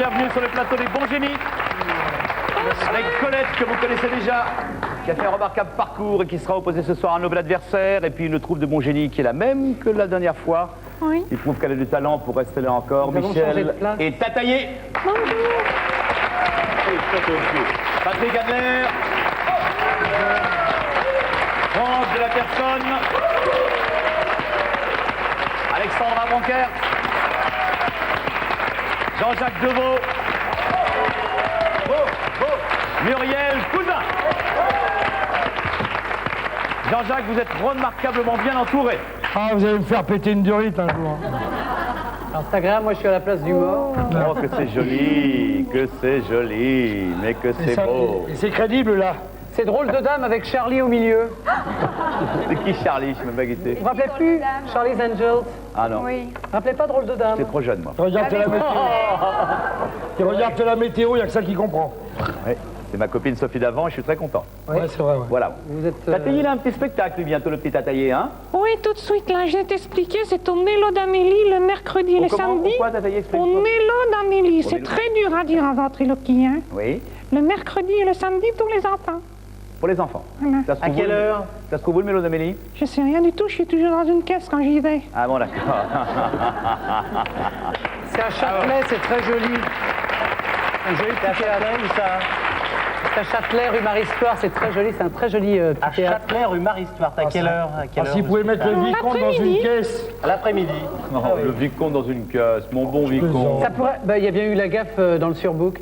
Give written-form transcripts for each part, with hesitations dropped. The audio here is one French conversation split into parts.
bienvenue sur le plateau des bons génies. Avec Colette, que vous connaissez déjà, qui a fait un remarquable parcours et qui sera opposée ce soir à un nouvel adversaire. Et puis une troupe de bons génies qui est la même que la dernière fois. Oui. Il prouve qu'elle a du talent pour rester là encore. Michel et Tataillé. Bonjour. Patrick Adler. France de la personne. Alexandra Bronquer. Jean-Jacques Deveau. Muriel Cousin. Jean-Jacques, vous êtes remarquablement bien entouré. Ah, vous allez me faire péter une durite un jour. Alors c'est agréable, moi je suis à la place du mort. Oh, que c'est joli, mais que c'est beau. Et c'est crédible, là. C'est drôle de dame avec Charlie au milieu. C'est qui Charlie? Je ne sais même pas qui c'est. Vous vous rappelez plus Charlie's Angels? Ah non, Oui. Vous vous rappelez pas drôle de dame? j'étais trop jeune, moi. Regarde la météo. Regarde la météo, il n'y a que ça qui comprend. Ouais, c'est ma copine Sophie d'avant et je suis très content. Ouais, c'est vrai, ouais. Voilà. Vous êtes... Tataillé, il a un petit spectacle bientôt, le petit Tataillé, hein? Oui, tout de suite, là, je vais t'expliquer. C'est au Mélo d'Amélie le mercredi et le samedi. Pourquoi Tataillé explique Au Mélo d'Amélie. C'est Mélo. très dur à dire en ventriloquie, hein. Oui, Le mercredi et le samedi, tous les enfants. pour les enfants. Voilà. Ça se trouve À quelle où, heure? Ça se trouve où, le Mélo d'Amélie? Je sais rien du tout, je suis toujours dans une caisse quand j'y vais. Ah bon, d'accord. C'est à Châtelet, c'est très joli. Un joli petit théâtre. Où ça? C'est à Châtelet, rue Marie-Histoire, c'est très joli, c'est un très joli À petit théâtre. Châtelet, rue Marie-Histoire. À quelle heure? À quelle Ah, heure s'il pouvait mettre le vicomte dans une L'après-midi. caisse. À l'après-midi. Oh, le vicomte dans une caisse, mon bon vicomte. plaisante. Ça pourrait... bah, il y a bien eu la gaffe dans le surbook.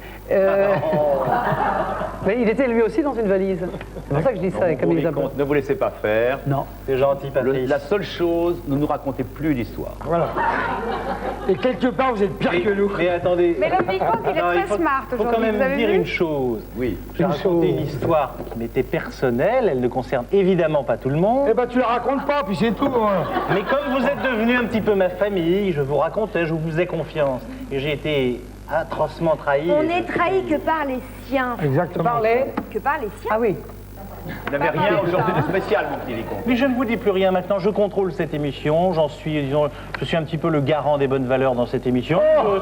Mais il était lui aussi dans une valise. C'est pour ça que je dis ça, Mon comme bon Elisabeth. vicomte, ne vous laissez pas faire. Non. C'est gentil, Patrice. La seule chose, ne nous racontez plus l'histoire. Voilà. Et quelque part, vous êtes pire que nous. Mais attendez. Mais le vicomte, il est Non, très faut- smart faut quand aujourd'hui, vous même avez dire vu une chose. Oui. J'ai raconté une histoire qui m'était personnelle, elle ne concerne évidemment pas tout le monde. Eh ben, tu la racontes pas, puis c'est tout. Hein. Mais comme vous êtes devenu un petit peu ma famille, je vous racontais, je vous faisais confiance. Et j'ai été atrocement trahi. On n'est trahi que par les siens. Exactement. Parlez. Que par les siens. Ah oui. Vous n'avez rien aujourd'hui de spécial, mon petit vicomte. Mais je ne vous dis plus rien maintenant, je contrôle cette émission, j'en suis, disons, je suis un petit peu le garant des bonnes valeurs dans cette émission.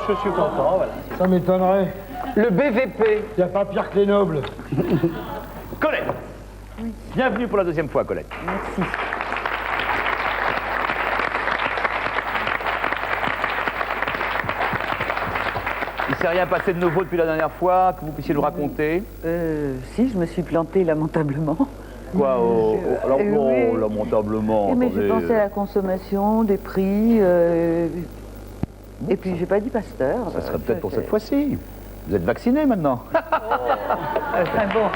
Je suis content, voilà. Ça m'étonnerait. Le BVP. Il n'y a pas pire que les nobles. Colette. Bienvenue pour la deuxième fois, Colette. Merci. Il ne s'est rien passé de nouveau depuis la dernière fois, que vous puissiez nous raconter. Si, je me suis plantée lamentablement. Quoi alors, oui. lamentablement, Mais j'ai attendez, pensé à la consommation, des prix, et puis j'ai pas dit Pasteur. ça serait peut-être pour cette fois-ci. Vous êtes vacciné maintenant. Très bon.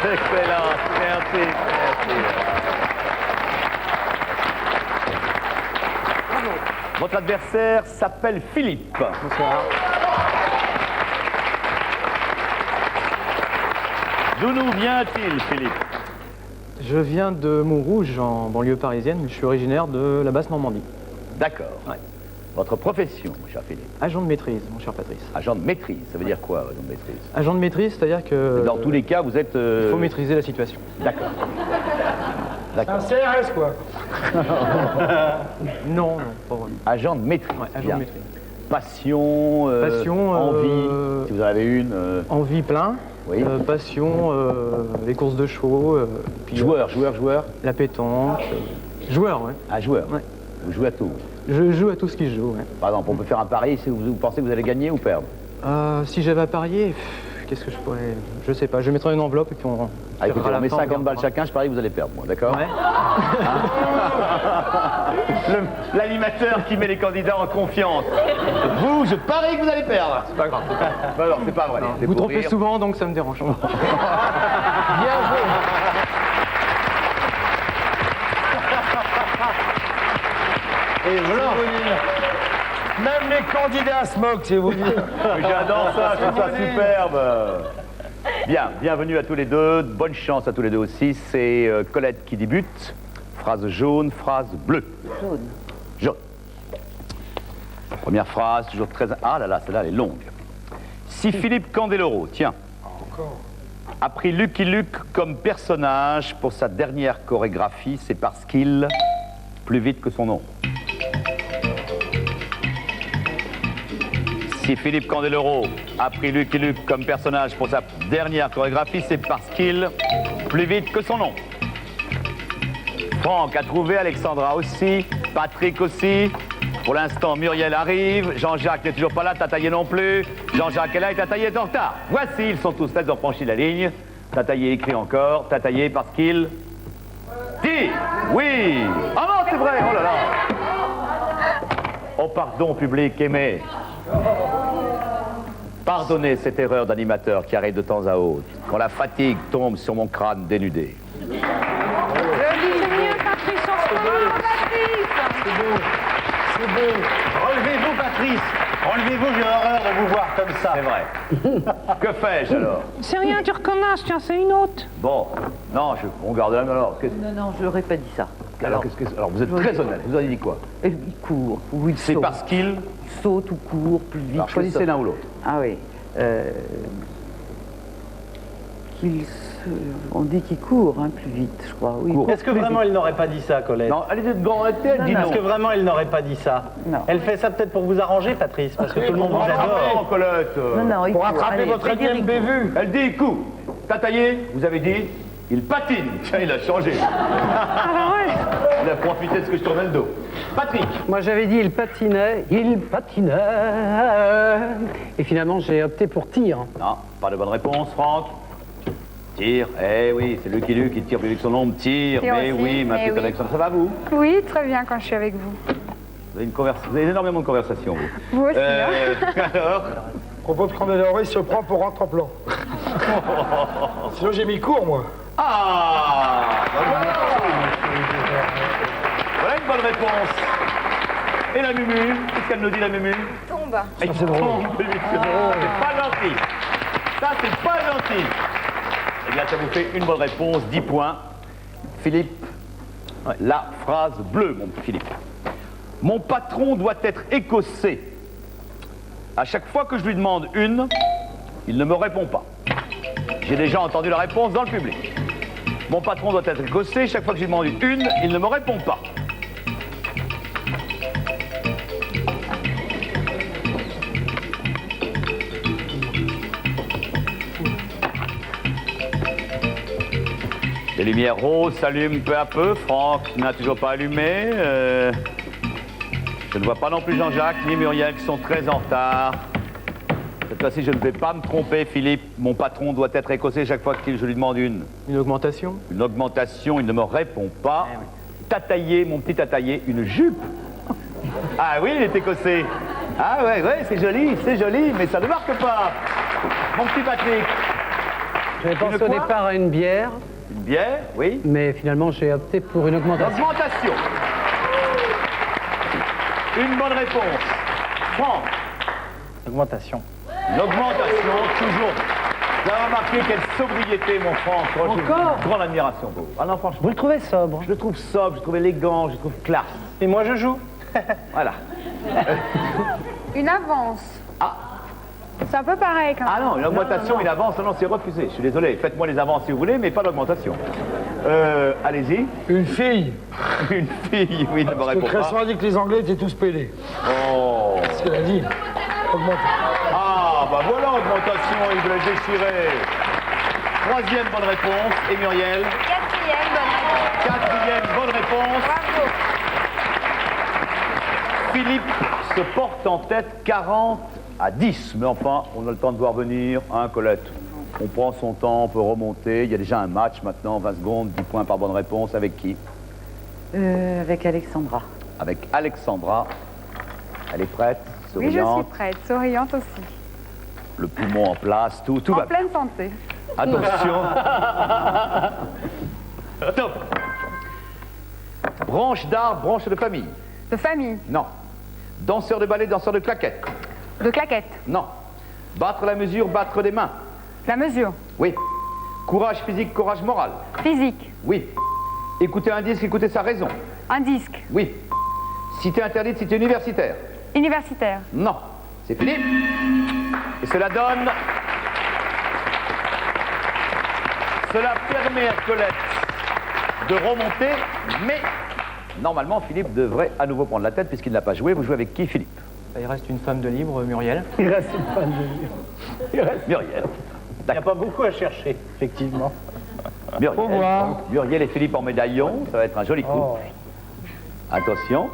C'est excellent, merci. Votre adversaire s'appelle Philippe. Bonsoir. D'où nous vient-il, Philippe? Je viens de Montrouge, en banlieue parisienne, mais je suis originaire de la Basse-Normandie. D'accord. Ouais. Votre profession, mon cher Philippe? Agent de maîtrise, mon cher Patrice. Agent de maîtrise, ça veut dire quoi, agent de maîtrise? Agent de maîtrise, c'est-à-dire que... Dans tous les cas, vous êtes... Il faut maîtriser la situation. D'accord. Un D'accord. CRS, quoi. Non, non, pas vraiment. Agent de maîtrise. Ouais, agent bien. de maîtrise. Passion, Passion, envie, si vous en avez une. Envie plein, Oui. passion, les courses de chevaux, puis Joueur. la pétanque. Joueur, ouais. Ah, joueur. Ouais. Vous jouez à tout. Je joue à tout ce qui se joue, ouais. Par exemple, on peut faire un pari si vous pensez que vous allez gagner ou perdre. Si j'avais à parier, qu'est-ce que je pourrais... Je sais pas, je mettrai une enveloppe et puis on... Ah, écoutez, verra à la on met fin, 50 balles verra. chacun, je parie que vous allez perdre, moi, d'accord? Ouais. L'animateur qui met les candidats en confiance. Vous, je parie que vous allez perdre. C'est pas grave. Bah non, c'est pas vrai. c'est Vous pour trompez rire. souvent, donc ça me dérange. Bien joué. Et voilà. Même les candidats se moquent, c'est vous dire. J'adore ça, je trouve ça superbe. Bien, bienvenue à tous les deux, bonne chance à tous les deux aussi. C'est Colette qui débute. Phrase jaune, phrase bleue. Jaune. Jaune. Première phrase, toujours très... Ah là là, celle-là, elle est longue. Si Philippe Candeloro, tiens, a pris Lucky Luke comme personnage pour sa dernière chorégraphie, c'est parce qu'il... Plus vite que son nom. Si Philippe Candeloro a pris Lucky Luke comme personnage pour sa dernière chorégraphie, c'est parce qu'il plus vite que son nom. Franck a trouvé, Alexandra aussi, Patrick aussi. Pour l'instant, Muriel arrive, Jean-Jacques n'est toujours pas là, Tataillé non plus. Jean-Jacques est là et Tataillé est en retard. Voici, ils sont tous là, ils ont franchi la ligne. Tataillé écrit encore, Tataillé parce qu'il dit oui. Ah non, c'est vrai, oh là là. Oh pardon, public aimé. Pardonnez cette erreur d'animateur qui arrive de temps à autre, quand la fatigue tombe sur mon crâne dénudé. C'est bien, Patrice, on se voit. C'est beau. Relevez-vous, Patrice. Relevez-vous, j'ai horreur de vous voir comme ça. C'est vrai. Que fais-je alors? C'est rien, tu reconnais, tiens, c'est une autre. Bon, non, on garde la même alors. Non, je n'aurais pas dit ça. Alors, alors vous êtes très honnête, vous avez dit quoi? Il court, ou il C'est saute. parce qu'il... Saute ou court plus vite. Alors choisissez que ça. l'un ou l'autre. Ah oui. On dit qu'il court plus vite, je crois. Oui, Court. Est-ce que vraiment elle n'aurait pas dit ça, Colette? Non, allez de grande honnêteté, elle dit non. Est-ce que vraiment elle n'aurait pas dit ça? Non. Elle fait ça peut-être pour vous arranger, Patrice, parce que tout le monde vous adore. Non, Colette. Non, il Pour court. rattraper Allez, votre Frédéric. énième bévue. Elle dit coup. Tataillé, vous avez dit, il patine. Tiens, il a changé. Il a profité de ce que je tournais le dos. Patrick. Moi j'avais dit il patinait. Et finalement j'ai opté pour tir. Non, pas de bonne réponse, Franck. Tire, eh oui, c'est Lucky Luke qui tire plus vite que son ombre, tire, Tire mais aussi, oui, ma mais petite oui. Alexandre, ça va vous? Oui, très bien quand je suis avec vous. Vous avez énormément de conversations, vous. Vous aussi, Alors, Propos de Candeloro, il se prend pour rentre-plan. Sinon j'ai mis court, moi. ah voilà une bonne réponse. Et la Mumu, qu'est-ce qu'elle nous dit, la Mumu? Tombe. Elle tombe plus vite que nous. C'est pas gentil. Ça, c'est pas gentil. Eh bien, ça vous fait une bonne réponse, 10 points. Philippe, la phrase bleue, mon Philippe. Mon patron doit être écossais. À chaque fois que je lui demande une, il ne me répond pas. J'ai déjà entendu la réponse dans le public. Mon patron doit être écossais. Chaque fois que je lui demande une, il ne me répond pas. Les lumières roses s'allument peu à peu. Franck n'a toujours pas allumé. Je ne vois pas non plus Jean-Jacques ni Muriel qui sont très en retard. Cette fois-ci, je ne vais pas me tromper, Philippe. Mon patron doit être écossais chaque fois que je lui demande une. Une augmentation? Une augmentation, il ne me répond pas. Tataillé, mon petit tataillé, une jupe. Ah oui, il est écossais. Ah ouais, c'est joli, mais ça ne marque pas. Mon petit Patrick. J'avais pensé Une au quoi départ à une bière, Une bière, oui. mais finalement j'ai opté pour une augmentation. Augmentation. Une bonne réponse. Franck. Augmentation. Une augmentation, toujours. Vous avez remarqué quelle sobriété, mon Franck. Encore Grande admiration pour vous. Ah non, franchement. Vous le trouvez sobre? Je le trouve sobre, je le trouve élégant, je le trouve classe. Et moi je joue. Voilà. Une avance. C'est un peu pareil quand même. Ah non, une augmentation, une avance, non, c'est refusé. Je suis désolé. Faites-moi les avances si vous voulez, mais pas d'augmentation. Allez-y. Une fille. Une fille, oui, ne me Le répond pas. Cresson a dit que les Anglais étaient tous pédés. Oh. C'est ce qu'elle a dit. Augmente. Ah, bah voilà, augmentation, il voulait déchirer. Troisième bonne réponse. Et Muriel? Quatrième, bonne réponse. Quatrième bonne réponse. Bravo. Philippe se porte en tête 40-10. Mais enfin, on a le temps de voir venir, hein, Colette? On prend son temps, on peut remonter. Il y a déjà un match maintenant, 20 secondes, 10 points par bonne réponse. Avec qui? Avec Alexandra. Avec Alexandra. Elle est prête, Oui, je suis souriante, prête. Souriante aussi. le poumon en place, tout En va bien. pleine santé. Attention. Top. Branche d'arbre, branche de famille. De famille. Non. Danseur de ballet, danseur de claquettes. De claquettes. Non. Battre la mesure, battre des mains. La mesure. Oui. Courage physique, courage moral. Physique. Oui. Écouter un disque, écouter sa raison. Un disque. Oui. Cité interdite, cité universitaire. Universitaire. Non. C'est Philippe. Et cela donne... Cela permet à Colette de remonter, mais normalement Philippe devrait à nouveau prendre la tête puisqu'il n'a pas joué. Vous jouez avec qui, Philippe? Il reste une femme de libre, Muriel. Il reste une fan de livre. Il reste. Muriel. Il n'y a pas beaucoup à chercher, effectivement. Muriel. Au revoir. Donc, Muriel et Philippe en médaillon, ça va être un joli coup. Oh. Attention.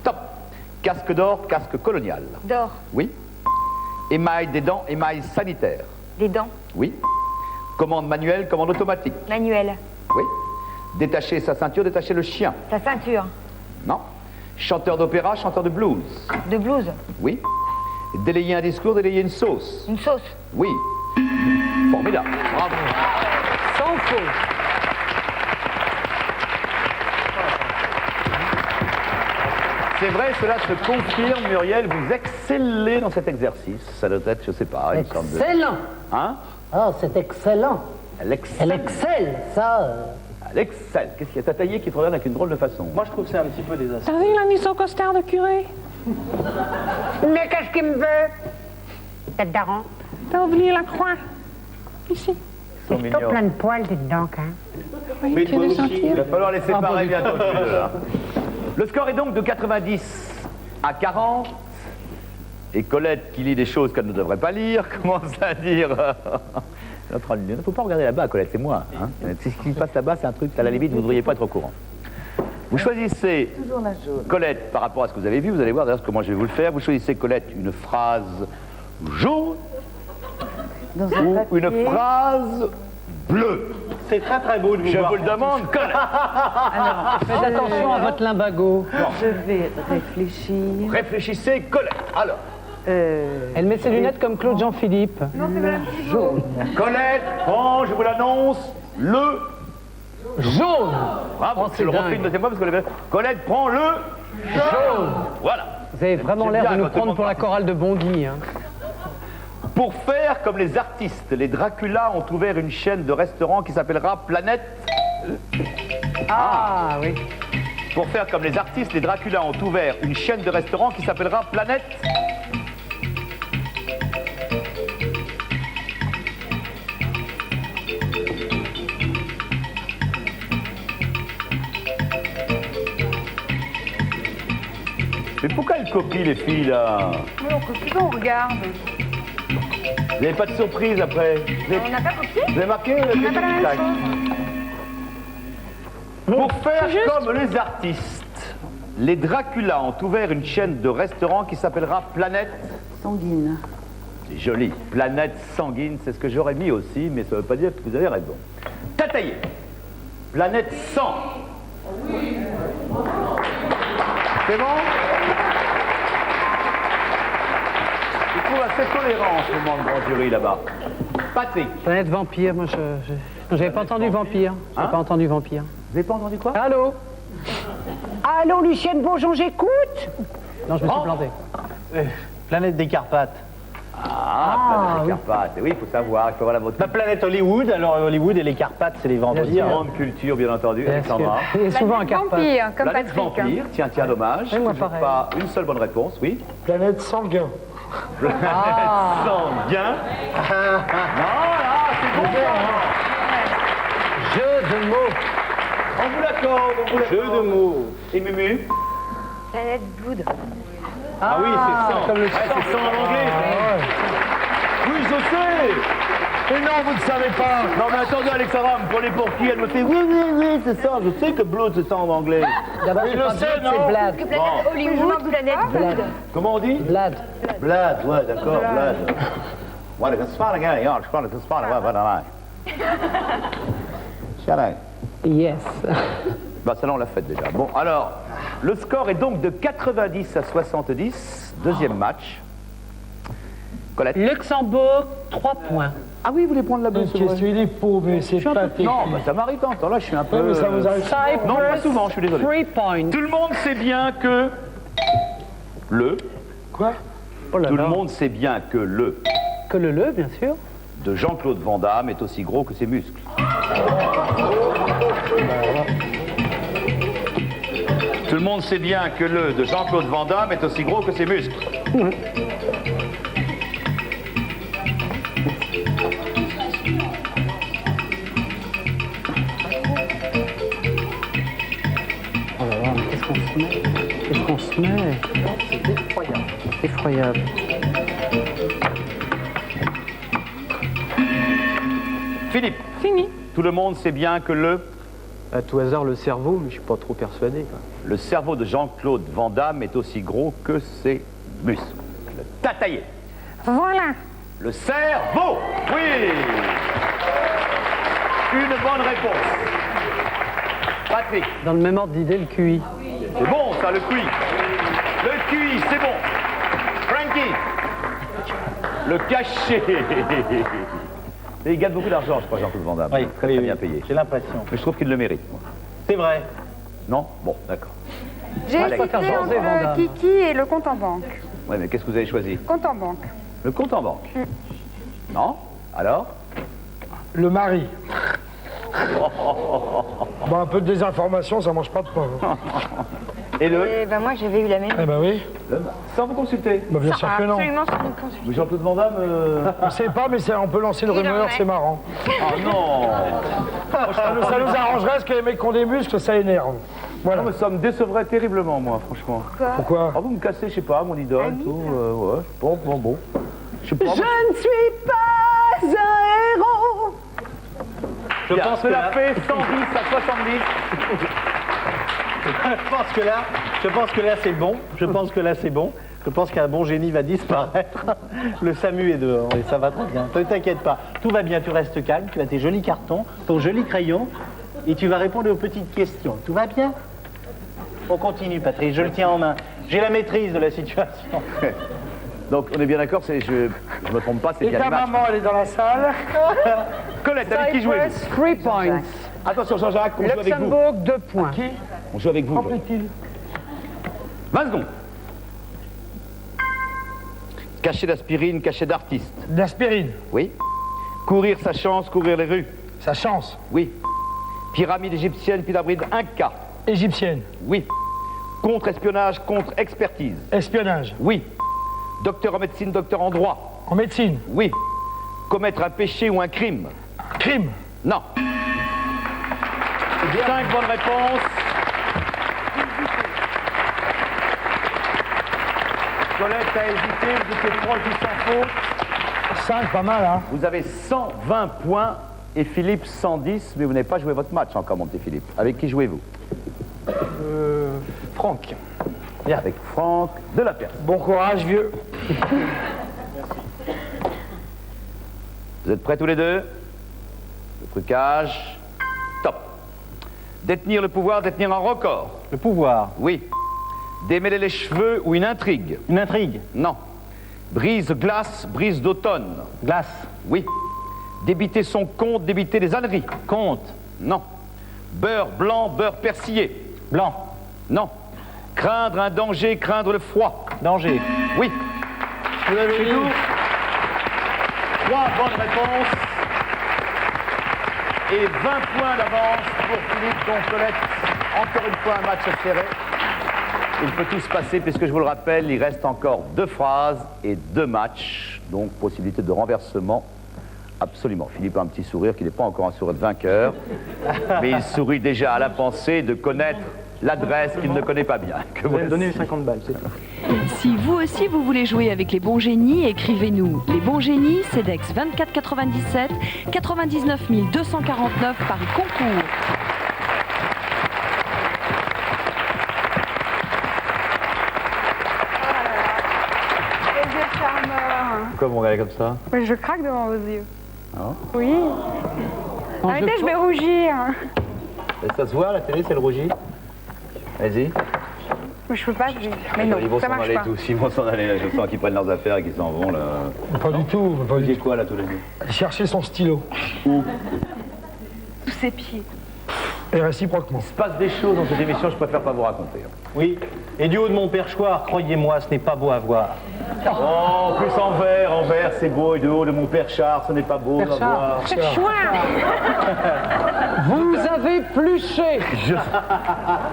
Top. Casque d'or, casque colonial. D'or. Oui. Émail des dents, émail sanitaire. Des dents. Oui. Commande manuelle, commande automatique. Manuel. Oui. Détacher sa ceinture, détacher le chien. Sa ceinture. Non. Chanteur d'opéra, chanteur de blues. De blouse. Oui. Délayer un discours, délayer une sauce. Une sauce. Oui. Formidable. Bravo. Sans faute. C'est vrai, cela se confirme, Muriel, vous excellez dans cet exercice. Ça doit être, je sais pas, une sorte de... Excellent. Hein? Ah, c'est excellent. Elle Elle excelle. excelle, ça. Elle excelle. Qu'est-ce qu'il y a? T'as taillé qui te regarde avec une drôle de façon. Moi, je trouve que c'est un petit peu désastreux. T'as vu, il a mis son costard de curé. Mais qu'est-ce qu'il me veut? Tête d'aran. T'as oublié la croix. Ici. Ils sont mignons. Plein de poils dedans, hein. Oui, Mais tu toi les aussi, sentir. Il va falloir les séparer bientôt. tous les deux, là. Le score est donc de 90 à 40. Et Colette, qui lit des choses qu'elle ne devrait pas lire, commence à dire... Il ne faut pas regarder là-bas, Colette, c'est moi. Hein. Ce qui se passe là-bas, c'est un truc, à la limite, vous ne devriez pas être au courant. Vous choisissez, Toujours la jaune. Colette, par rapport à ce que vous avez vu, vous allez voir d'ailleurs comment je vais vous le faire. Vous choisissez, Colette, une phrase jaune Dans un ou papier. une phrase bleue. C'est très très beau de vous Je voir. vous le demande, Colette. Faites attention à votre limbago. Je vais réfléchir. Réfléchissez, Colette. Alors, Elle met ses lunettes comme Claude Jean-Philippe. Jaune. Colette prend, je vous l'annonce, le... Jaune. Bravo, Oh, je c'est le refais dingue. une deuxième fois parce que Colette prend le... Jaune. Voilà. Vous avez vraiment J'aime l'air bien de nous quand tout le prendre monde pour la parle. chorale de Bondy. Hein. Pour faire comme les artistes, les Dracula ont ouvert une chaîne de restaurants qui s'appellera Planète... Ah oui. Pour faire comme les artistes, les Dracula ont ouvert une chaîne de restaurants qui s'appellera Planète... Mais pourquoi elles copient les filles là? Oui, on copie pas, on regarde. Vous n'avez pas de surprise après? On n'a pas copié. Vous avez marqué le On n'a pas la même tac. chose. Pour faire comme les artistes, les Dracula ont ouvert une chaîne de restaurants qui s'appellera Planète... Sanguine. C'est joli. Planète sanguine, c'est ce que j'aurais mis aussi, mais ça ne veut pas dire que vous avez raison. Tataillé. Planète sang. C'est bon? Je trouve assez tolérant en ce moment le grand jury là-bas. Patrick, Planète vampire, moi j'avais pas entendu vampire. J'ai Hein pas entendu vampire. vous n'avez pas entendu quoi? Allô? Allô, Lucienne Bourgeon, j'écoute? Non, je me suis Oh. planté. Planète des Carpates. Planète des Carpates. Et oui, il faut savoir, il faut avoir la votre La planète Hollywood, alors Hollywood et les Carpates, c'est les vampires. grande culture, bien entendu, Parce Alexandra. que- Il y a souvent un Planète Carpath. vampire, comme Planète Patrick. hein. vampire, tiens, dommage. Oui, moi, Toujours pareil. pas une seule bonne réponse, oui. Planète sanguin. Planète sanguin. Non, là, c'est bon, ça. Jeu de mots. On vous l'accorde, on vous l'accorde. Jeu de mots. Et Mumu? Planète Blood. Ah oui, c'est sang. comme le Ouais, c'est sang en anglais. Oui, je sais. Et non, vous ne savez pas. Non, mais attendez, Alexandra, me prenez pour qui? Elle me fait oui, c'est ça. Je sais que blood, c'est ça en anglais. D'abord, Il c'est le pas sait, Blood, non? c'est Blad. Que planète Hollywood, planète Blood. Comment on dit? Blad. Blood, ouais, d'accord, blood. Ouais, c'est pas la gueule, je parle de ce pas, ouais, voilà. Chalin. Yes. Bah, ça, là, on l'a fait déjà. Bon, alors, le score est donc de 90 à 70. Deuxième match. Colette. Luxembourg, 3 points. Ah oui, vous voulez prendre la Une question, il est pauvre, mais c'est pas technique. Non, bah, ça m'arrive tant. Là, je suis un peu... Ouais, mais ça vous arrive. Non, pas souvent, je suis désolé. 3 points. Tout le monde sait bien que... Quoi? Oh là Tout le là. monde sait bien que le Que le, bien sûr. de Jean-Claude Van Damme est aussi gros que ses muscles. Tout le monde sait bien que le de Jean-Claude Van Damme est aussi gros que ses muscles. Oh là là, mais qu'est-ce qu'on se met? Qu'est-ce qu'on se met? C'est effroyable. Incroyable. Philippe, Fini. tout le monde sait bien que À tout hasard, le cerveau, mais je suis pas trop persuadé. Quoi. le cerveau de Jean-Claude Van Damme est aussi gros que ses muscles. T'as taillé. Voilà. Le cerveau. Oui. Une bonne réponse. Patrick. Dans le même ordre d'idée, le QI. C'est bon, ça, le QI. Le QI, c'est bon. Frankie. Le cachet. Et il gagne beaucoup d'argent, je crois, Jean-Claude Van Damme. Oui, Très, oui, très oui, bien payé. J'ai l'impression. Mais je trouve qu'il le mérite. Moi. C'est vrai. Non? Bon, d'accord. J'ai Allez. hésité entre le Kiki et le compte en banque. Ouais, mais qu'est-ce que vous avez choisi? Compte en banque. Le compte en banque. Non? Alors? Le mari. Bon, un peu de désinformation, ça mange pas de pain. hein. Et le? Eh ben moi j'avais eu la même. Eh ben oui. Sans vous consulter. Bah, bien sûr que non. Absolument sans nous consulter. Mais Jean-Claude Van Damme. On sait pas, mais on peut lancer le Il en rumeur, est. c'est marrant. Oh non! Ça nous arrangerait parce que les mecs qui ont des muscles, ça énerve. Voilà. Non, mais ça me décevrait terriblement, moi, franchement. Pourquoi? Ah, vous me cassez, je sais pas, mon idole, tout. Ouais. Bon. Je sais pas. Je ne suis pas un héros. Je pense que cela là, fait 110 à 70. je pense que là c'est bon. Je pense qu'un bon génie va disparaître. Le SAMU est dehors et ça va très bien. Ne t'inquiète pas. Tout va bien, tu restes calme, tu as tes jolis cartons, ton joli crayon et tu vas répondre aux petites questions. Tout va bien? On continue, Patrice, je le tiens en main. J'ai la maîtrise de la situation. Donc, on est bien d'accord, je me trompe pas, c'est Et bien ta les matchs. maman, elle est dans la salle. Colette, avec qui jouez-vous? 3 points. Attention, Jean-Jacques, on joue avec vous. Luxembourg, 2 points. On joue avec vous. Remplit-il. 20 secondes. Cachet d'aspirine, cachet d'artiste. D'aspirine. Oui. Courir sa chance, courir les rues. Sa chance. Oui. Pyramide égyptienne, pyramide Inca. Égyptienne. Oui. Contre-espionnage, contre-expertise. Espionnage. Oui. Docteur en médecine, docteur en droit. En médecine. Oui. Commettre un péché ou un crime. Crime. Non. 5 bonnes réponses. Colette a hésité, vous étiez proche du sans faute. 5, pas mal, hein. Vous avez 120 points et Philippe 110, mais vous n'avez pas joué votre match encore, mon petit Philippe. Avec qui jouez-vous? Franck. Bien, avec Franck de la Perse. Bon courage, vieux. Vous êtes prêts tous les deux? Le trucage. Top. Détenir le pouvoir, détenir un record. Le pouvoir. Oui. Démêler les cheveux ou une intrigue. Une intrigue. Non. Brise glace, brise d'automne. Glace. Oui. Débiter son compte, débiter les âneries. Compte. Non. Beurre blanc, beurre persillé. Blanc. Non. Craindre un danger, craindre le froid. Danger. Oui. Vous l'avez C'est dit. tout. 3 bonnes réponses. Et 20 points d'avance pour Philippe, donc Colette. Encore une fois, un match serré. Il peut tout se passer, puisque je vous le rappelle, il reste encore 2 phrases et 2 matchs. Donc, possibilité de renversement. Absolument. Philippe a un petit sourire qui n'est pas encore un sourire de vainqueur. Mais il sourit déjà à la pensée de connaître l'adresse qu'il ne connaît pas bien. Que Vous allez me donner voici. 50 balles, c'est tout. Si vous aussi vous voulez jouer avec les bons génies, écrivez-nous. Les bons génies, CEDEX 2497 99 249 Paris Concours. Les yeux charmeurs. Pourquoi vous regardez comme ça? Mais je craque devant vos yeux. Ah. Oui. Arrêtez, je vais rougir. Ça se voit à la télé, c'est le rougi? Vas-y. Mais je peux pas vivre. Mais non, Ils vont ça s'en marche aller pas. tous, ils vont s'en aller. Là. Je sens qu'ils prennent leurs affaires et qu'ils s'en vont là. Pas du tout, pas Vous du dites quoi là tous les deux? tout. Chercher son stylo. Sous ses pieds. Et réciproquement. Il se passe des choses dans cette émission, je préfère pas vous raconter. Oui. Et du haut de mon perchoir, croyez-moi, ce n'est pas beau à voir. Oh, en plus en vert, c'est beau, et de haut de mon perchard, ce n'est pas beau à voir. Vous avez pluché.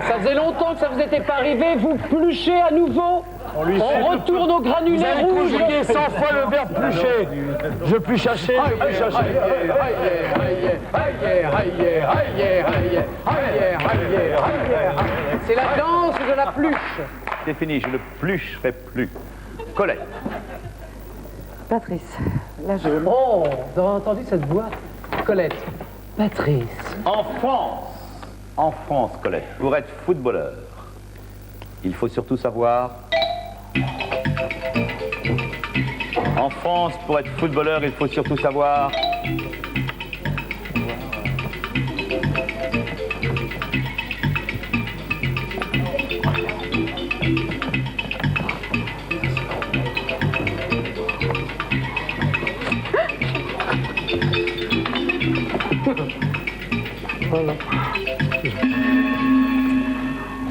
Ça faisait longtemps que ça vous était pas arrivé. Vous pluchez à nouveau. On retourne au Vous granulé avez rouge. conjugué 100 fois le verbe plucher. Je plus chercher, je plus chercher. C'est la danse de la pluche. C'est fini, je ne plucherai plus. Colette. Patrice, la jaune. Oh, vous avez entendu cette voix? Colette. Patrice. En France, Colette, pour être footballeur, il faut surtout savoir... En France, pour être footballeur, il faut surtout savoir...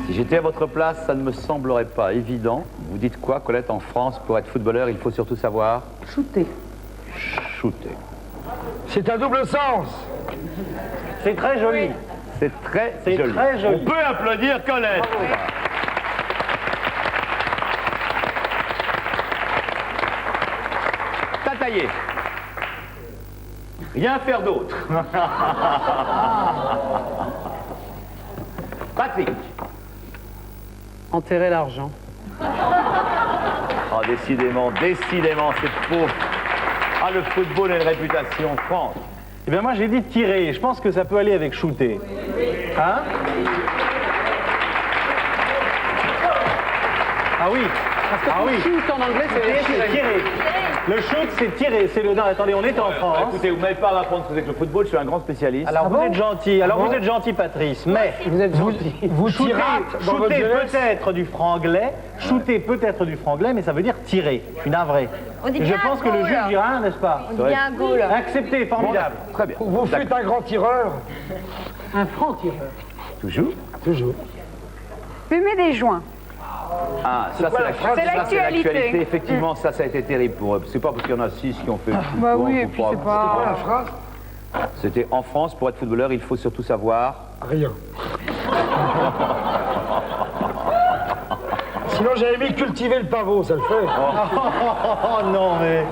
Si j'étais à votre place, ça ne me semblerait pas évident. Vous dites quoi, Colette, en France, pour être footballeur, il faut surtout savoir... Shooter. Shooter. C'est un double sens. C'est très joli. C'est très C'est joli. très joli. On peut applaudir Colette. Tataillé. Rien faire d'autre. Patrick. Enterrer l'argent. Ah, décidément, c'est pauvre. Ah, le football a une réputation en France. Eh bien, moi, j'ai dit tirer. Je pense que ça peut aller avec shooter. Hein? Ah oui. Ah oui. Shoot en anglais, c'est Tirer. Le shoot, c'est tirer. C'est le. Non, attendez, on est en France. Écoutez, vous m'avez pas à apprendre ce que c'est que le football, je suis un grand spécialiste. Alors, vous êtes gentil. Alors, vous êtes gentil, Patrice. Mais Vous êtes gentil. Vous shooter, tirez dans votre shooter jeunesse. peut être du franglais. Shooter peut être du franglais, mais ça veut dire tirer. Je suis navré. On dit Et je bien pense un que le goal. juge dira, n'est-ce pas? On dit bien un goal. Accepté, formidable. Très bien. Vous fûtes un grand tireur. Un franc-tireur. Toujours. Toujours. Fumer des joints. Ah, ça quoi c'est la phrase ça, c'est l'actualité. Effectivement, ça a été terrible pour eux. C'est pas parce qu'il y en a 6 qui ont fait. Bah oui, et puis c'est Quoi la pas... phrase? C'était en France, pour être footballeur, il faut surtout savoir. Rien. Sinon, j'avais mis cultiver le pavot, ça le fait. Oh non, mais.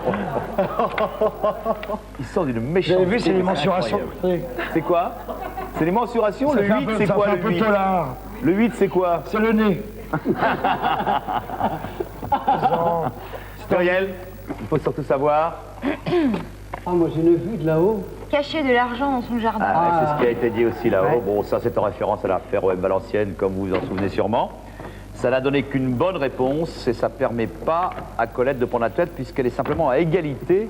Ils sont d'une Vous méchanceté. avez vu, c'est les mensurations. incroyable. C'est quoi? C'est les mensurations. Ça Le fait un 8, peu- c'est ça quoi fait un le peu 8? tolard. Le 8, c'est quoi? C'est le nez. Muriel, il faut surtout savoir. Ah, moi, j'ai une vue de là-haut. Cacher de l'argent dans son jardin. Ah, c'est ce qui a été dit aussi là-haut. Bon, ça c'est en référence à l'affaire OM Valenciennes, comme vous vous en souvenez sûrement. Ça n'a donné qu'une bonne réponse et ça ne permet pas à Colette de prendre la tête puisqu'elle est simplement à égalité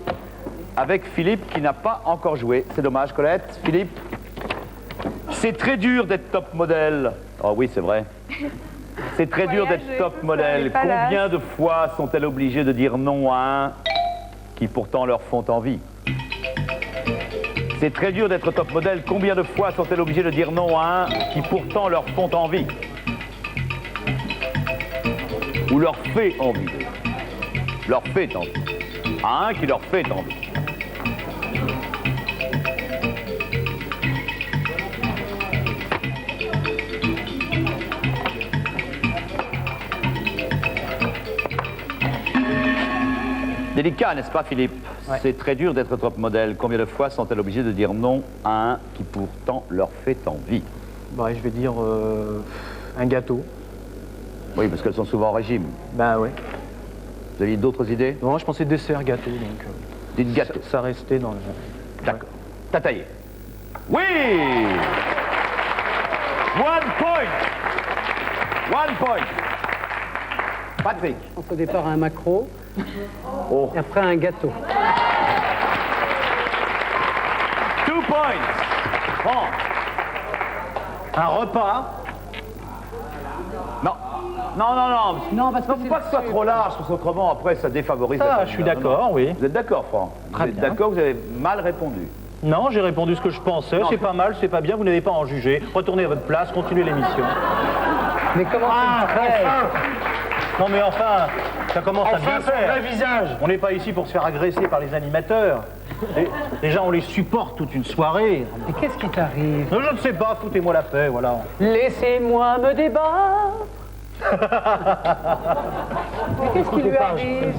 avec Philippe qui n'a pas encore joué. C'est dommage, Colette. Philippe, c'est très dur d'être top modèle. Oh oui, c'est vrai. C'est très dur d'être Voyager, top tout ça, modèle. les palaces. Combien de fois sont-elles obligées de dire non à un qui pourtant leur font envie? C'est très dur d'être top modèle. Combien de fois sont-elles obligées de dire non à un qui pourtant leur font envie? Ou leur fait envie? Leur fait envie. À un qui leur fait envie. Délicat, n'est-ce pas, Philippe? Ouais. C'est très dur d'être top modèle. Combien de fois sont-elles obligées de dire non à un qui pourtant leur fait envie? Bah, je vais dire un gâteau. Oui, parce qu'elles sont souvent en régime. Ben ouais. Vous aviez d'autres idées? Non, je pensais dessert gâteau, donc Dites gâteau. ça restait dans le... D'accord. Tataillé. Oui! 1 point! 1 point! Patrick. Au départ, un maquereau. Oh. Et après, un gâteau. 2 points! Bon. Un repas. Non. Non, non, non. Non, parce que Faut pas que ce soit trop large, parce qu'autrement, après, ça défavorise la Ah, famille. je suis Non, non. d'accord, oui. Vous êtes d'accord, Franck? Très Vous êtes bien. d'accord, vous avez mal répondu. Non, j'ai répondu ce que je pensais. Non, C'est c'est- pas mal, c'est pas bien, vous n'avez pas à en juger. Retournez à votre place, continuez l'émission. Mais comment Non mais enfin, ça commence à bien Enfin, son faire. vrai visage. On n'est pas ici pour se faire agresser par les animateurs. Déjà, on les supporte toute une soirée. Mais qu'est-ce qui t'arrive? Non, je ne sais pas, foutez-moi la paix, voilà. Laissez-moi me débattre. Mais qu'est-ce qui lui arrive?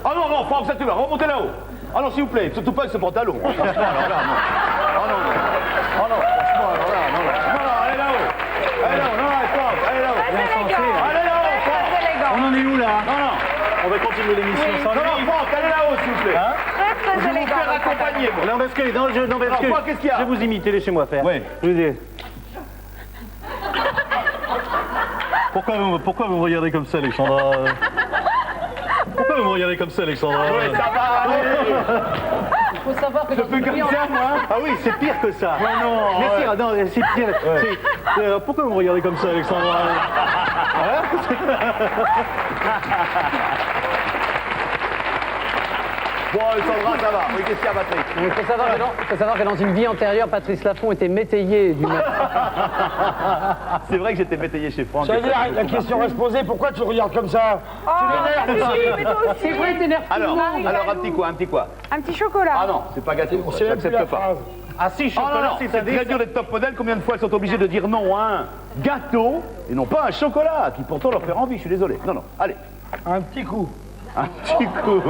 Ah non, non, Franck, ça tu vas, remontez là-haut. Ah non, s'il vous plaît, surtout pas avec ce pantalon. Franchement, alors là, non. Oh non, non. Oh non, franchement, alors là, non, non. Non, non, allez là-haut. Allez là-haut, non, non, allez, Franck, allez là-haut. Très élégant. Allez là-haut, Franck. Très élégant. On en est où là? Non, non. on va continuer l'émission sans lui. Non, Franck, allez là-haut, s'il vous plaît. Hein? Très, Je très vais vous élégant. faire accompagner, moi. Non, parce que, non, parce que Franck, qu'est-ce qu'il y a? je vais vous imiter, laissez-moi faire. Oui. Je vous dis. Pourquoi vous me regardez comme ça, Alexandra? Pourquoi vous me regardez comme ça, Alexandra? Ouais, ça va, allez. Il faut savoir que dans plus une comme vie, ça, moi. Ah oui, c'est pire que ça. non, Mais ouais. si, non, c'est pire. Pourquoi vous me regardez comme ça, Alexandra? Bon, Alexandra, ça va. Oui, qu'est-ce qu'il y a, Patrick? il faut savoir que dans une vie antérieure, Patrice Laffont était métayer du matin. C'est vrai que j'étais métayé chez Franck. Ça veut dire, la question reste posée, pourquoi tu regardes comme ça? Tu l'énerves. Oui, mais toi aussi. C'est vrai, t'énerves tout le Alors, monde. un petit quoi, un petit quoi? Un petit chocolat. Ah non, c'est pas gâté, On sait même plus la j'accepte pas. phrase. Ah si, Oh non, chocolat, non, c'est c'est très dur d'être top modèle. Combien de fois elles sont obligées de dire non à un gâteau et non pas un chocolat, qui pourtant leur fait envie, je suis désolé. Non, non, allez, Un petit coup. un petit coup.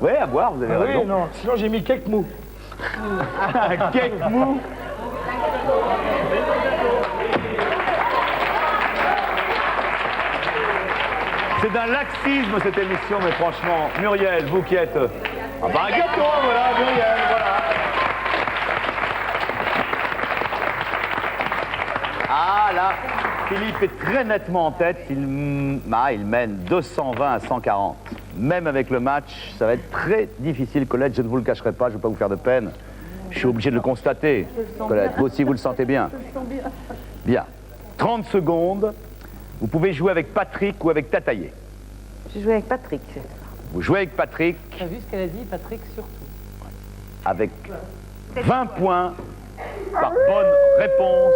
Oui, à boire, vous avez Oui, raison. non, sinon j'ai mis cake mou. Un cake mou. C'est d'un laxisme cette émission, mais franchement, Muriel, vous qui êtes... Ah bah un gâteau, voilà, Muriel, voilà. Ah là, Philippe est très nettement en tête, il mène 220 à 140. Même avec le match, ça va être très difficile, Colette, je ne vous le cacherai pas, je ne vais pas vous faire de peine. Je suis obligé de le constater, Colette, vous aussi vous le sentez bien. Bien, 30 secondes, vous pouvez jouer avec Patrick ou avec Tataillé. Je joue avec Patrick. Vous jouez avec Patrick T'as vu ce qu'elle a dit, Patrick, surtout. avec 20 points par bonne réponse.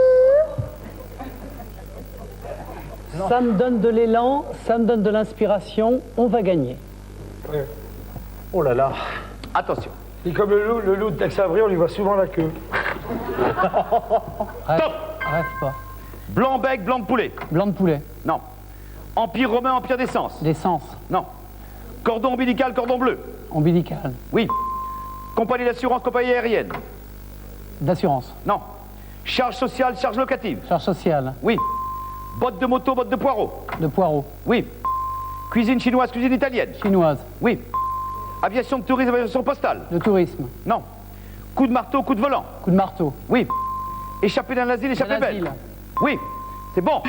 Ça me donne de l'élan, ça me donne de l'inspiration, on va gagner. Oh là là. Attention. Et comme le loup de Tex-Avery, on lui voit souvent la queue. Top. Rêve pas. Blanc bec, blanc de poulet. Blanc de poulet, Non. Empire romain, empire d'essence. l'essence, Non. Cordon ombilical, cordon bleu. ombilical, Oui. Compagnie d'assurance, compagnie aérienne. d'assurance, Non. Charge sociale, charge locative. charge sociale, Oui. Botte de moto, botte de poireaux. de poireaux, Oui. Cuisine chinoise, cuisine italienne. chinoise, Oui. Aviation de tourisme, aviation postale. de tourisme, Non. Coup de marteau, coup de volant. coup de marteau, Oui. Échappé d'un asile, échappé d'un belle. asile. Oui. C'est bon.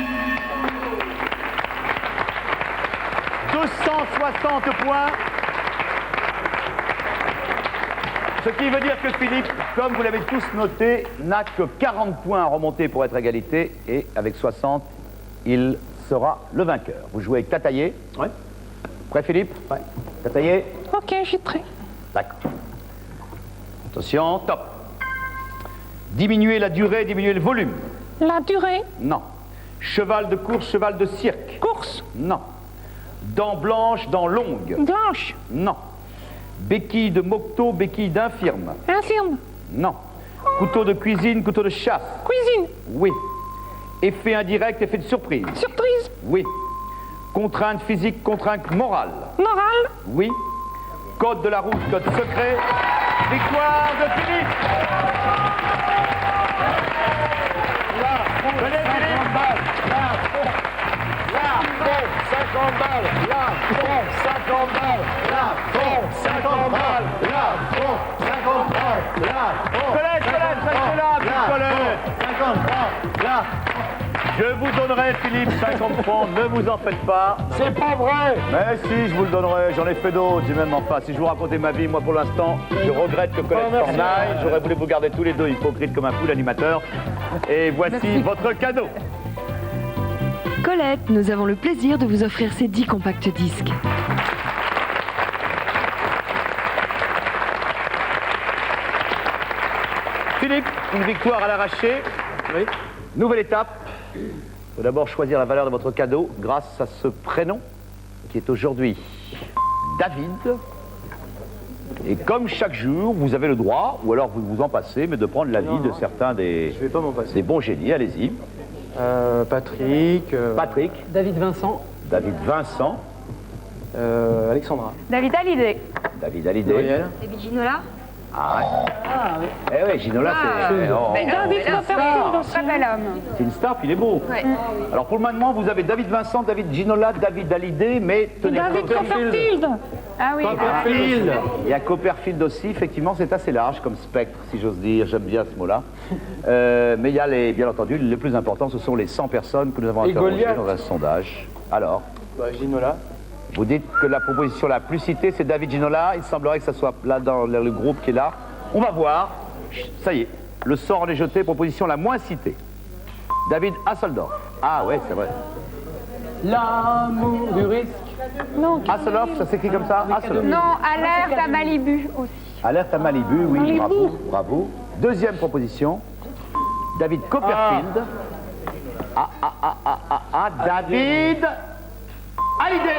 260 points. Ce qui veut dire que Philippe, comme vous l'avez tous noté, n'a que 40 points à remonter pour être égalité. Et avec 60, il sera le vainqueur. Vous jouez avec Tataillé. Ouais. Prêt, Philippe? Ouais. Tataillé. Ok, je suis prêt. D'accord. Attention, top. Diminuer la durée, diminuer le volume. La durée, Non. Cheval de course, cheval de cirque. course, Non. Dents blanches, dents longues. blanche, Non. Béquille de mocto, béquille d'infirme. infirme, Non. Couteau de cuisine, couteau de chasse. cuisine, Oui. Effet indirect, effet de surprise. surprise, Oui. Contrainte physique, contrainte morale. morale, Oui. Code de la route, code secret. Victoire de Philippe. Venez, Philippe. 50 balles, là, bon, 50 balles, là, bon, 50 balles, là, bon, 50 balles, là, bon. Colette, restez là, petite Colette. 50 francs, là. Je vous donnerai, Philippe, 50 francs, ne vous en faites pas. C'est pas vrai. Mais si, je vous le donnerai, j'en ai fait d'autres, j'ai même enfin. Si je vous racontais ma vie, moi pour l'instant, je regrette que Colette merci. s'en aille. J'aurais voulu vous garder tous les deux hypocrites comme un fou l'animateur. Et voici votre cadeau. Colette, nous avons le plaisir de vous offrir ces 10 compacts disques. Philippe, une victoire à l'arraché. Oui. Nouvelle étape. Il faut d'abord choisir la valeur de votre cadeau grâce à ce prénom qui est aujourd'hui David. Et comme chaque jour, vous avez le droit, ou alors vous vous en passez, mais de prendre l'avis de certains des, Je vais pas m'en passer. des bons génies. Allez-y. Patrick, Patrick, David Vincent, David Alexandra, David Hallyday. David Hallyday, Muriel, David Ginola. Ah ouais. Eh ouais, Ginola, c'est... oh, David Copperfield aussi. Très bel homme. c'est une star, puis il est beau. Ouais. Alors pour le moment, vous avez David Vincent, David Ginola, David Hallyday, mais tenez, David Copperfield. Ah oui. Copperfield. il y a Copperfield aussi, effectivement, c'est assez large comme spectre, si j'ose dire, j'aime bien ce mot-là. Mais il y a, bien entendu, les plus importants, ce sont les 100 personnes que nous avons Et interrogées Goliath. dans un sondage. Alors, Ginola. vous dites que la proposition la plus citée, c'est David Ginola. Il semblerait que ça soit là dans le groupe qui est là. On va voir. Ça y est, le sort en est jeté, proposition la moins citée. David Hasselhoff. Ah ouais, c'est vrai. L'amour du risque. Non, Hasselhoff, ça s'écrit comme ça Hasselhoff. Non, alerte à Malibu aussi. Alerte à Malibu, oui, Malibu. bravo, bravo. Deuxième proposition, David Copperfield. David Hallyday.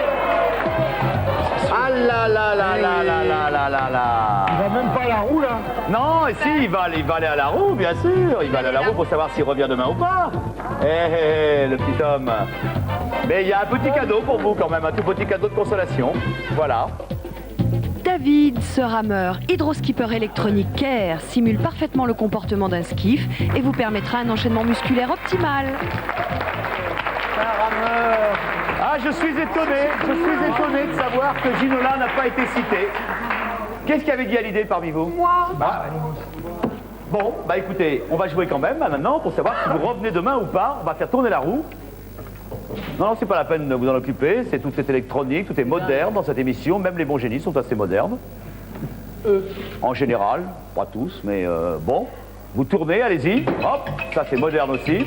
Ah là là là là là là là là là. Il va même pas à la roue, là. Non, et si, il va aller à la roue, bien sûr. Il va aller à la roue pour savoir s'il revient demain ou pas. Le petit homme. Mais il y a un petit cadeau pour vous quand même, un tout petit cadeau de consolation. Voilà. David, ce rameur hydroskipper électronique Care simule parfaitement le comportement d'un skiff et vous permettra un enchaînement musculaire optimal. Ah, je suis étonné de savoir que Ginola n'a pas été cité. Qu'est-ce qui avait dit Hallyday parmi vous? Moi. Bon, bah écoutez, on va jouer quand même maintenant pour savoir si vous revenez demain ou pas. On va faire tourner la roue. Non, c'est pas la peine de vous en occuper. Tout est électronique, tout est moderne dans cette émission. Même les bons génies sont assez modernes. En général, pas tous, mais bon. Vous tournez, allez-y. Hop, ça c'est moderne aussi.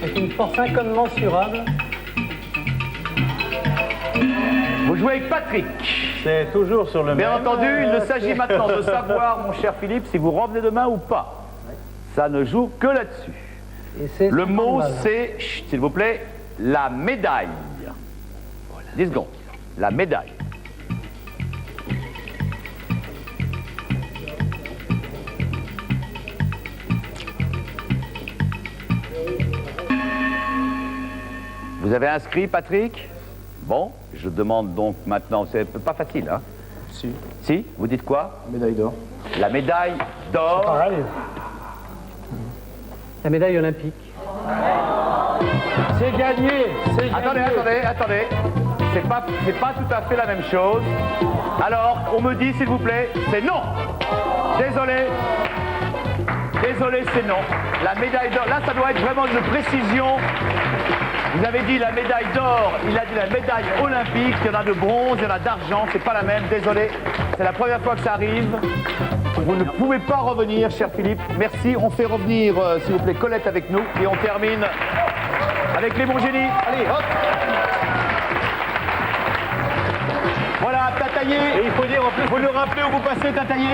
Avec une force incommensurable. Vous jouez avec Patrick. C'est toujours sur le même. Bien entendu, il s'agit maintenant de savoir, mon cher Philippe, si vous revenez demain ou pas. Ça ne joue que là-dessus. Le mot, c'est, chut, s'il vous plaît, la médaille. 10 secondes. La médaille. Vous avez inscrit, Patrick? Bon, je demande donc maintenant, c'est pas facile, hein? Si. Si? Vous dites quoi? Médaille d'or. La médaille d'or. Pareil. La médaille olympique. C'est gagné. C'est gagné. Attendez. C'est pas tout à fait la même chose. Alors, on me dit, s'il vous plaît, c'est non. Désolé, c'est non. La médaille d'or, là, ça doit être vraiment une précision. Vous avez dit la médaille d'or, il a dit la médaille olympique, il y en a de bronze, il y en a d'argent, c'est pas la même, désolé. C'est la première fois que ça arrive. Vous ne pouvez pas revenir, cher Philippe. Merci, on fait revenir, s'il vous plaît, Colette avec nous. Et on termine avec les bons génies. Allez, hop. Voilà, Tataillé. Et il faut dire, en plus, vous nous rappelez où vous passez, Tataillé?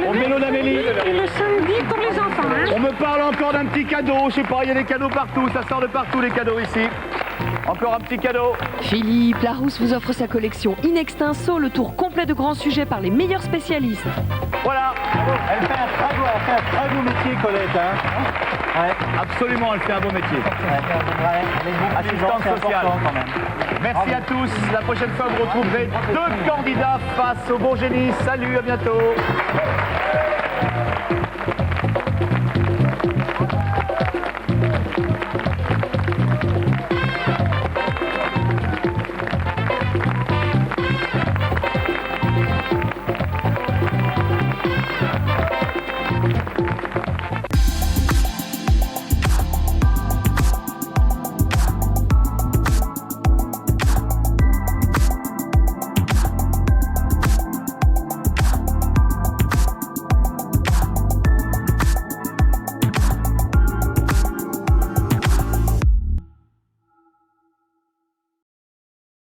Au Mélo d'Amélie. Et le samedi pour les enfants, hein. On me parle encore d'un petit cadeau, je sais pas, il y a des cadeaux partout, ça sort de partout les cadeaux ici. Encore un petit cadeau. Philippe Larousse vous offre sa collection In Extenso, le tour complet de grands sujets par les meilleurs spécialistes. Voilà. Elle fait un très beau métier, Colette. Hein. Ouais. Absolument, elle fait un beau métier. Assistante Assistante sociale. quand même. Merci à tous. La prochaine fois, vous retrouverez deux candidats face au bon génie. Salut, à bientôt.